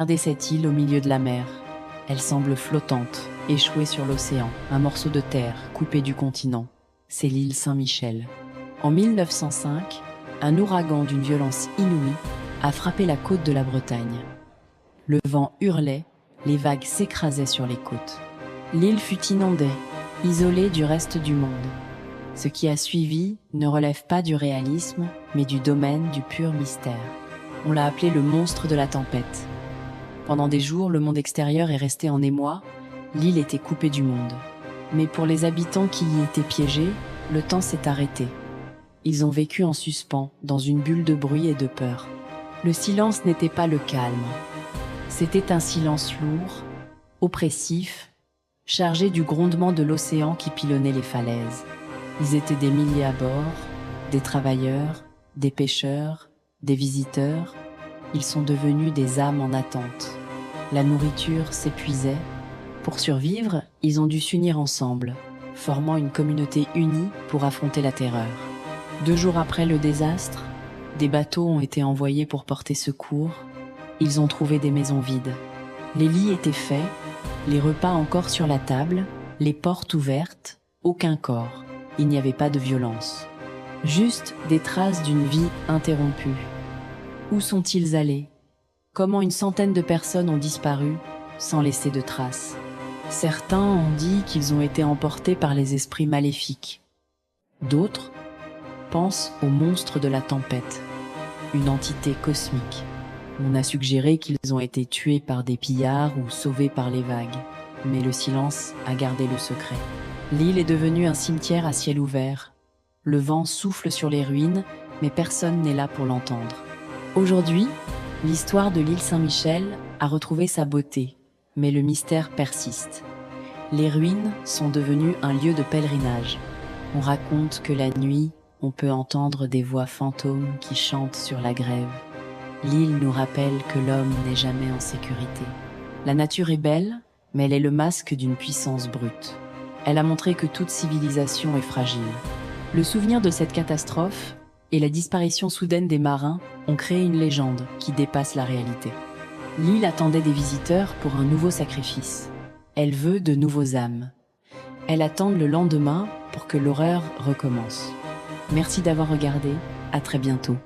Regardez cette île au milieu de la mer. Elle semble flottante, échouée sur l'océan, un morceau de terre coupé du continent. C'est l'île Saint-Michel. En 1905, un ouragan d'une violence inouïe a frappé la côte de la Bretagne. Le vent hurlait, les vagues s'écrasaient sur les côtes. L'île fut inondée, isolée du reste du monde. Ce qui a suivi ne relève pas du réalisme, mais du domaine du pur mystère. On l'a appelé le monstre de la tempête. Pendant des jours, le monde extérieur est resté en émoi, l'île était coupée du monde. Mais pour les habitants qui y étaient piégés, le temps s'est arrêté. Ils ont vécu en suspens, dans une bulle de bruit et de peur. Le silence n'était pas le calme. C'était un silence lourd, oppressif, chargé du grondement de l'océan qui pilonnait les falaises. Ils étaient des milliers à bord, des travailleurs, des pêcheurs, des visiteurs. Ils sont devenus des âmes en attente. La nourriture s'épuisait. Pour survivre, ils ont dû s'unir ensemble, formant une communauté unie pour affronter la terreur. 2 jours après le désastre, des bateaux ont été envoyés pour porter secours. Ils ont trouvé des maisons vides. Les lits étaient faits, les repas encore sur la table, les portes ouvertes, aucun corps. Il n'y avait pas de violence. Juste des traces d'une vie interrompue. Où sont-ils allés? Comment une centaine de personnes ont disparu sans laisser de traces? Certains ont dit qu'ils ont été emportés par les esprits maléfiques. D'autres pensent au monstre de la tempête, une entité cosmique. On a suggéré qu'ils ont été tués par des pillards ou sauvés par les vagues, mais le silence a gardé le secret. L'île est devenue un cimetière à ciel ouvert. Le vent souffle sur les ruines, mais personne n'est là pour l'entendre. Aujourd'hui, l'histoire de l'île Saint-Michel a retrouvé sa beauté, mais le mystère persiste. Les ruines sont devenues un lieu de pèlerinage. On raconte que la nuit, on peut entendre des voix fantômes qui chantent sur la grève. L'île nous rappelle que l'homme n'est jamais en sécurité. La nature est belle, mais elle est le masque d'une puissance brute. Elle a montré que toute civilisation est fragile. Le souvenir de cette catastrophe et la disparition soudaine des marins ont créé une légende qui dépasse la réalité. L'île attendait des visiteurs pour un nouveau sacrifice. Elle veut de nouveaux âmes. Elle attend le lendemain pour que l'horreur recommence. Merci d'avoir regardé, à très bientôt.